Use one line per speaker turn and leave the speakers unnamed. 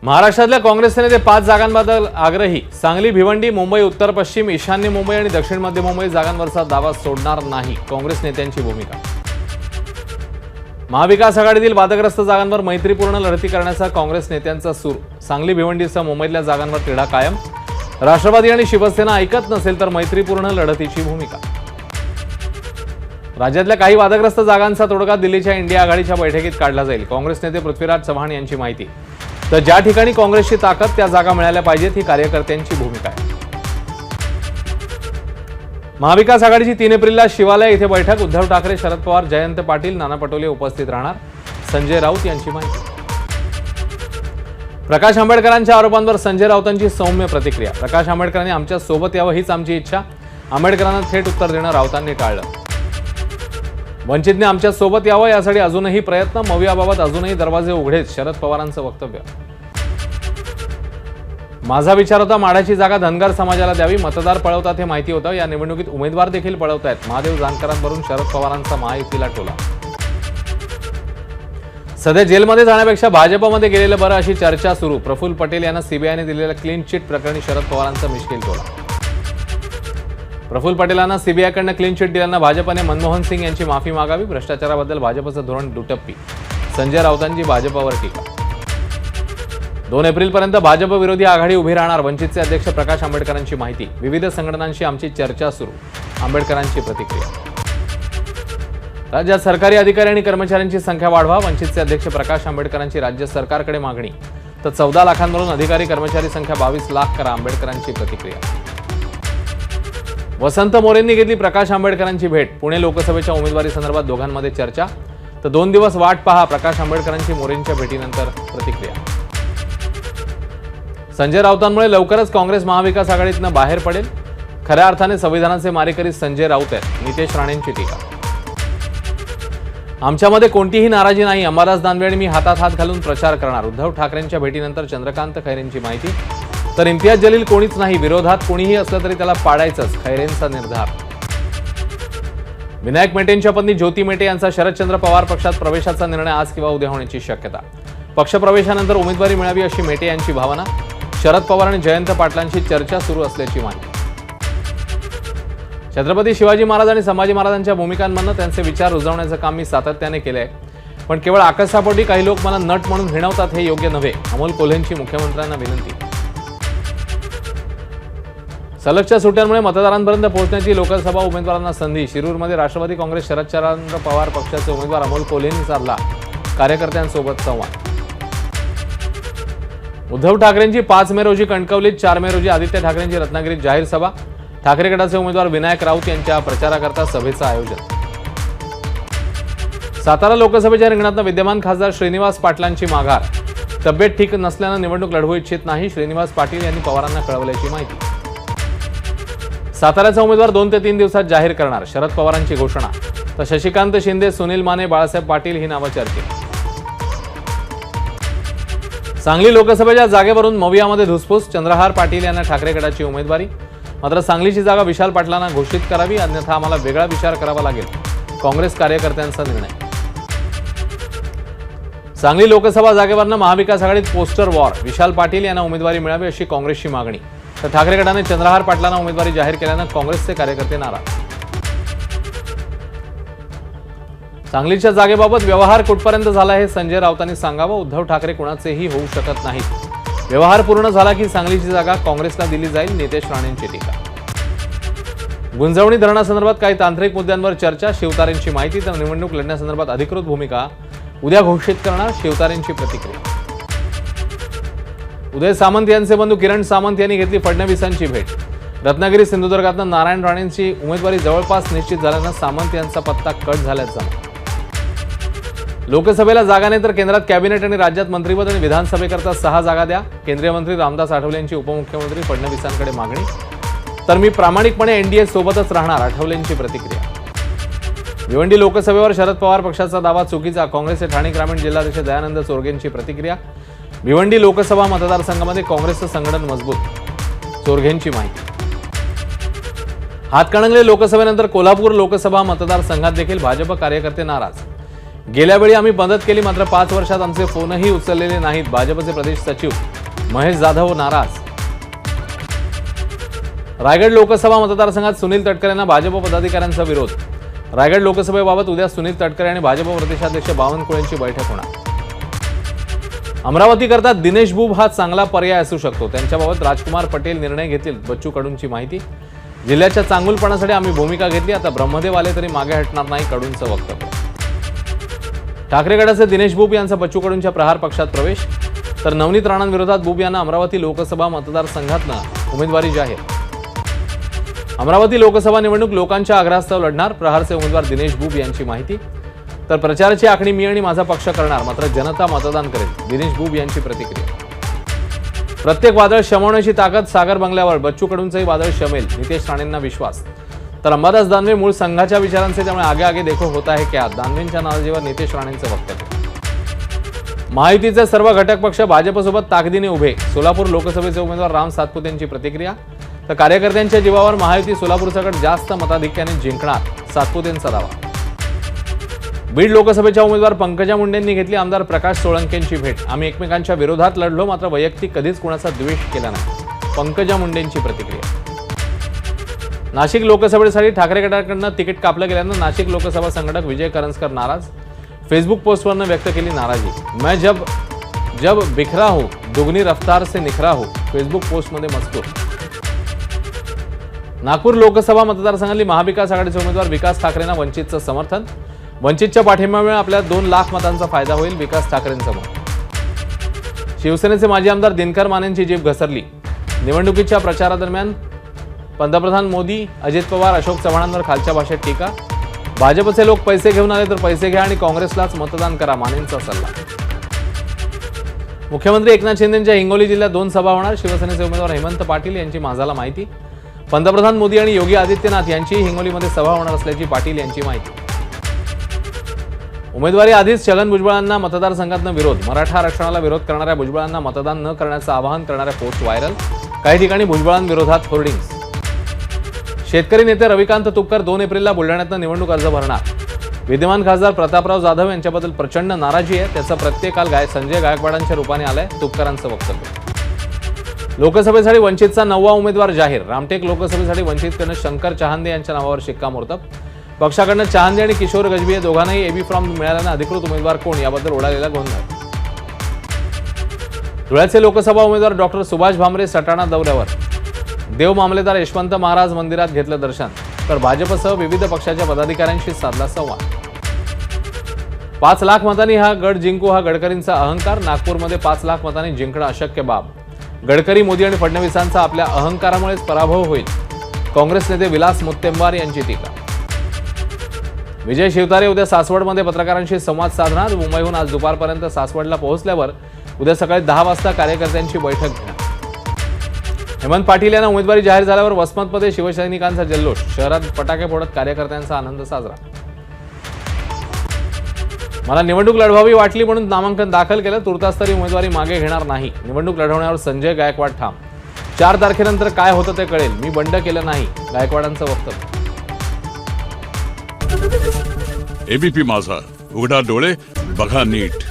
महाराष्ट्रातल्या काँग्रेस नेते 5 जागांबद्दल आग्रही. सांगली, भिवंडी, मुंबई, उत्तर पश्चिम, ईशान्य मुंबई आणि दक्षिण मध्य मुंबई जागांवरचा दावा सोडणार नाही, काँग्रेस नेत्यांची भूमिका. महाविकास आघाडीतील वादग्रस्त जागांवर मैत्रीपूर्ण लढती करण्याचा काँग्रेस नेत्यांचा सूर. सांगली, भिवंडीसह मुंबईतल्या जागांवर तिढा कायम. राष्ट्रवादी आणि शिवसेना ऐकत नसेल तर मैत्रीपूर्ण लढतीची भूमिका. राज्यातल्या काही वादग्रस्त जागांचा तोडगा दिल्लीच्या इंडिया आघाडीच्या बैठकीत काढला जाईल, काँग्रेस नेते पृथ्वीराज चव्हाण यांची माहिती. तर ज्या ठिकाणी काँग्रेसची ताकद त्या जागा मिळाल्या पाहिजेत ही कार्यकर्त्यांची भूमिका आहे. महाविकास आघाडीची 3 एप्रिलला शिवालय इथे बैठक. उद्धव ठाकरे, शरद पवार, जयंत पाटील, नाना पटोले उपस्थित राहणार, संजय राऊत यांची माहिती. प्रकाश आंबेडकरांच्या आरोपांवर संजय राऊतांची सौम्य प्रतिक्रिया. प्रकाश आंबेडकरांनी आमच्या सोबत यावं हीच आमची इच्छा. आंबेडकरांना थेट उत्तर देणं राऊतांनी टाळलं. वंचितने आमच्या सोबत यावं यासाठी अजूनही प्रयत्न. मवियाबाबत अजूनही दरवाजे उघडेच, शरद पवारांचं वक्तव्य. माझा विचार होता माढ्याची जागा धनगर समाजाला द्यावी. मतदार पळवतात हे माहिती होतं. या निवडणुकीत उमेदवार देखील पळवतायत. महादेव जानकरांवरून शरद पवारांचा महायुतीला टोला. सध्या जेलमध्ये जाण्यापेक्षा भाजपमध्ये गेलेलं बरं अशी चर्चा सुरू. प्रफुल्ल पटेल यांना सीबीआयने दिलेल्या क्लीन चिट प्रकरणी शरद पवारांचा मिश्किल टोला. प्रफुल्ल पटेलांना सीबीआयकडनं क्लीन चिट दिल्यानं भाजपने मनमोहन सिंग यांची माफी मागावी. भ्रष्टाचाराबद्दल भाजपचं धोरण दुटप्पी. संजय राऊतांची भाजपवर टीका. 2 एप्रिलपर्यंत भाजप विरोधी आघाडी उभी राहणार, वंचितचे अध्यक्ष प्रकाश आंबेडकरांची माहिती. विविध संघटनांशी आमची चर्चा सुरू, आंबेडकरांची प्रतिक्रिया. राज्यात सरकारी अधिकारी आणि कर्मचाऱ्यांची संख्या वाढवा, वंचितचे अध्यक्ष प्रकाश आंबेडकरांची राज्य सरकारकडे मागणी. तर 14 लाखांवरून अधिकारी कर्मचारी संख्या 22 लाख करा, आंबेडकरांची प्रतिक्रिया. वसंत मोरेंनी घेतली प्रकाश आंबेडकरांची भेट. पुणे लोकसभेच्या उमेदवारी संदर्भात दोघांमध्ये चर्चा. तर 2 दिवस वाट पहा, प्रकाश आंबेडकरांची मोरेंच्या भेटीनंतर प्रतिक्रिया. संजय राऊतांमुळे लवकरच काँग्रेस महाविकास आघाडीतनं बाहेर पडेल. खऱ्या अर्थाने संविधानाचे मारेकरी संजय राऊत आहेत, नितेश राणेंची टीका. आमच्यामध्ये कोणतीही नाराजी नाही, अंबादास दानवे आणि मी हातात हात घालून प्रचार करणार. उद्धव ठाकरेंच्या भेटीनंतर चंद्रकांत खैरेंची माहिती. तर इम्तियाज जलील कोणीच नाही, विरोधात कोणीही असलं तरी त्याला पाडायचंच, खैरेंचा निर्धार. विनायक मेटेंच्या पत्नी ज्योती मेटे यांचा शरदचंद्र पवार पक्षात प्रवेशाचा निर्णय आज किंवा उद्या होण्याची शक्यता. पक्षप्रवेशानंतर उमेदवारी मिळावी अशी मेटे यांची भावना. शरद पवार आणि जयंत पाटलांशी चर्चा सुरू असल्याची माहिती. छत्रपती शिवाजी महाराज आणि संभाजी महाराजांच्या भूमिकांमधनं त्यांचे विचार रुजवण्याचं काम मी सातत्याने केलंय, पण केवळ आकसापोटी काही लोक मला नट म्हणून हिणवतात हे योग्य नव्हे, अमोल कोल्हेंची मुख्यमंत्र्यांना विनंती. सलगच्या सुट्ट्यांमुळे मतदारांपर्यंत पोहोचण्याची लोकसभा उमेदवारांना संधी. शिरूरमध्ये राष्ट्रवादी काँग्रेस शरदचंद्र पवार पक्षाचे उमेदवार अमोल कोल्हेंनी साधला कार्यकर्त्यांसोबत संवाद. उद्धव ठाकरेंची 5 मे रोजी कणकवलीत, 4 मे रोजी आदित्य ठाकरेंची रत्नागिरीत जाहीर सभा. ठाकरे गटाचे उमेदवार विनायक राऊत यांच्या प्रचाराकरता सभेचं आयोजन. सातारा लोकसभेच्या रिंगणातनं विद्यमान खासदार श्रीनिवास पाटलांची माघार. तब्येत ठीक नसल्यानं निवडणूक लढवू इच्छित नाही, श्रीनिवास पाटील यांनी पवारांना कळवल्याची माहिती. साताऱ्याचा उमेदवार 2 ते 3 दिवसात जाहीर करणार, शरद पवारांची घोषणा. तर शशिकांत शिंदे, सुनील माने, बाळासाहेब पाटील ही नावं चर्चेत. सांगली लोकसभेच्या जागेवरून मवियामध्ये धुसफूस. चंद्रहार पाटील यांना ठाकरे गटाची उमेदवारी. मात्र सांगलीची जागा विशाल पाटलांना घोषित करावी, अन्यथा आम्हाला वेगळा विचार करावा लागेल, काँग्रेस कार्यकर्त्यांचा निर्णय. सांगली लोकसभा जागेवरनं महाविकास आघाडीत पोस्टर वॉर. विशाल पाटील यांना उमेदवारी मिळावी अशी काँग्रेसची मागणी. तर ठाकरे गटाने चंद्रहार पाटलांना उमेदवारी जाहीर केल्यानं काँग्रेसचे कार्यकर्ते नाराज. सांगलीच्या जागेबाबत व्यवहार कुठपर्यंत झाला हे संजय राऊतांनी सांगावं. उद्धव ठाकरे कुणाचेही होऊ शकत नाहीत. व्यवहार पूर्ण झाला की सांगलीची जागा काँग्रेसला दिली जाईल, नितेश राणेंची टीका. गुंजवणी धरणासंदर्भात काही तांत्रिक मुद्द्यांवर चर्चा. शिवतारेंची माहिती. तर निवडणूक लढण्यासंदर्भात अधिकृत भूमिका उद्या घोषित करणार, शिवतारेंची प्रतिक्रिया. उदय सामंत यांचे बंधू किरण सामंत यांनी घेतली फडणवीसांची भेट. रत्नागिरी सिंधुदुर्गातनं नारायण राणेंची उमेदवारी जवळपास निश्चित झाल्यानं सामंत यांचा पत्ता कट झाल्याचा. लोकसभेला जागा नाही तर केंद्रात कॅबिनेट आणि राज्यात मंत्रिपद आणि विधानसभेकरता 6 जागा द्या. केंद्रीय मंत्री रामदास आठवले यांची उपमुख्यमंत्री फडणवीसांकडे मागणी. तर मी प्रामाणिकपणे एनडीए सोबतच राहणार, आठवलेंची प्रतिक्रिया. भिवंडी लोकसभेवर शरद पवार पक्षाचा दावा चुकीचा, काँग्रेसचे ठाणे ग्रामीण जिल्हाध्यक्ष दयानंद चोरगेंची प्रतिक्रिया. भिवंडी लोकसभा मतदारसंघामध्ये काँग्रेसचं संघटन मजबूत, चोरगेंची माहिती. हातकणंगले लोकसभेनंतर कोल्हापूर लोकसभा मतदारसंघात देखील भाजप कार्यकर्ते नाराज. गेल्यावेळी आम्ही मदत केली, मात्र 5 वर्षात आमचे फोनही उचललेले नाहीत. भाजपचे प्रदेश सचिव महेश जाधव नाराज. रायगड लोकसभा मतदारसंघात सुनील तटकरे यांना भाजप पदाधिकाऱ्यांचा विरोध. रायगड लोकसभेबाबत उद्या सुनील तटकरे आणि भाजप प्रदेशाध्यक्ष बावनकुळे यांची बैठक होणार. अमरावतीकरता दिनेश बुब हा चांगला पर्याय असू शकतो, त्यांच्याबाबत राजकुमार पटेल निर्णय घेतील. बच्चू कडूंची माहिती. जिल्ह्याच्या चांगुलपणासाठी आम्ही भूमिका घेतली, आता ब्रह्मदेव आले तरी मागे हटणार नाही, कडूंचं वक्तव्य. ठाकरे गटाचे दिनेश बुब यांचा बच्चू कडूंच्या प्रहार पक्षात प्रवेश, तर नवनीत राणांविरोधात बुब यांना अमरावती लोकसभा मतदारसंघातनं उमेदवारी जाहीर. अमरावती लोकसभा निवडणूक लोकांच्या आग्रहास्तव लढणार, प्रहारचे उमेदवार दिनेश बुब यांची माहिती. तर प्रचाराची आखणी मी आणि माझा पक्ष करणार, मात्र जनता मतदान करेल. दिनेश बुब यांची प्रतिक्रिया. प्रत्येक वादळ शमवण्याची ताकद सागर बंगल्यावर, बच्चू कडूंचंही वादळ शमेल, नितेश राणेंना विश्वास. तर अंबादास दानवे मूळ संघाच्या विचारांचे, त्यामुळे आगे आगे देखो होता है क्या, दानवेंच्या नाराजीवर नितेश राणेंचं वक्तव्य. महायुतीचे सर्व घटक पक्ष भाजपसोबत ताकदीने उभे, सोलापूर लोकसभेचे उमेदवार राम सातपुते यांची प्रतिक्रिया. तर कार्यकर्त्यांच्या जीवावर महायुती सोलापूरचा गट जास्त मताधिक्याने जिंकणार, सातपुतेंचा दावा. बीड लोकसभेच्या उमेदवार पंकजा मुंडेंनी घेतली आमदार प्रकाश सोळंकेंची भेट. आम्ही एकमेकांच्या विरोधात लढलो, मात्र वैयक्तिक कधीच कोणाचा द्वेष केला नाही, पंकजा मुंडेंची प्रतिक्रिया. नाशिक लोकसभेसाठी ठाकरे गटाकडून तिकीट कापलं गेल्यानं नाशिक लोकसभा संघटक विजय करंजकर नाराज. फेसबुक पोस्टवरनं व्यक्त केली नाराजी. मैं जब बिखरा हूं दुगनी रफ्तार से निखरा हूं, फेसबुक पोस्टमध्ये मजकूर. नागपूर लोकसभा मतदारसंघातली महाविकास आघाडीचे उमेदवार विकास ठाकरेंना वंचितचं समर्थन. वंचितच्या पाठिंब्यामुळे आपल्या 2 लाख मतांचा फायदा होईल, विकास ठाकरेंचं मत. शिवसेनेचे माजी आमदार दिनकर मानेंची जीभ घसरली. निवडणुकीच्या प्रचारादरम्यान पंतप्रधान मोदी, अजित पवार, अशोक चव्हाणांवर खालच्या भाषेत टीका. भाजपचे लोक पैसे घेऊन आले तर पैसे घ्या आणि काँग्रेसलाच मतदान करा, मानेंचा सल्ला. मुख्यमंत्री एकनाथ शिंदेंच्या हिंगोली जिल्ह्यात 2 सभा होणार. शिवसेनेचे उमेदवार हेमंत पाटील यांची माझाला माहिती. पंतप्रधान मोदी आणि योगी आदित्यनाथ यांचीही हिंगोलीमध्ये सभा होणार असल्याची पाटील यांची माहिती. उमेदवारी आधीच छगन भुजबळांना मतदारसंघातनं विरोध. मराठा आरक्षणाला विरोध करणाऱ्या भुजबळांना मतदान न करण्याचं आवाहन करणाऱ्या पोस्ट व्हायरल. काही ठिकाणी भुजबळांविरोधात होर्डिंग्स. शेतकरी नेते रविकांत तुपकर 2 एप्रिलला बुलढाण्यातनं निवडणूक अर्ज भरणार. विद्यमान खासदार प्रतापराव जाधव यांच्याबद्दल प्रचंड नाराजी आहे, त्याचा प्रत्येक काल संजय गायकवाडांच्या रूपाने आलाय, तुपकरांचं वक्तव्य. लोकसभेसाठी वंचितचा 9वा उमेदवार जाहीर. रामटेक लोकसभेसाठी वंचितकडनं शंकर चहांदे यांच्या नावावर शिक्कामोर्तब. पक्षाकडनं चहांदे आणि किशोर गजबी या दोघांनाही एबी फॉर्म मिळाल्यानं अधिकृत उमेदवार कोण याबद्दल उडालेला गोंधळ. धुळ्याचे लोकसभा उमेदवार डॉक्टर सुभाष भामरे सटाणा दौऱ्यावर. देव मामलेदार यशवंत महाराज मंदिरात घेतलं दर्शन. तर भाजपसह विविध पक्षाच्या पदाधिकाऱ्यांशी साधला संवाद. 5 लाख मतांनी हा गड जिंकू हा गडकरींचा अहंकार. नागपूरमध्ये 5 लाख मतांनी जिंकणं अशक्य बाब. गडकरी, मोदी आणि फडणवीसांचा आपल्या अहंकारामुळेच पराभव होईल, काँग्रेस नेते विलास मुत्तेमवार यांची टीका. विजय शिवतारे उद्या सासवडमध्ये पत्रकारांशी संवाद साधणार. मुंबईहून आज दुपारपर्यंत सासवडला पोहोचल्यावर उद्या सकाळी 10 वाजता कार्यकर्त्यांची बैठक घेणार. हेमंत पाटील यांना उमेदवारी जाहीर झाल्यावर वसमतमध्ये शिवसैनिकांचा जल्लोष. शहरात फटाके फोडत कार्यकर्त्यांचा आनंद साजरा. मला निवडणूक लढवावी वाटली म्हणून नामांकन दाखल केलं, तुर्तास तरी उमेदवारी मागे घेणार नाही. निवडणूक लढवण्यावर संजय गायकवाड ठाम. 4 तारखेनंतर काय होतं ते कळेल, मी बंड केलं नाही, गायकवाडांचं वक्तव्य.
एबीपी माझा, उघडा डोळे बघा नीट.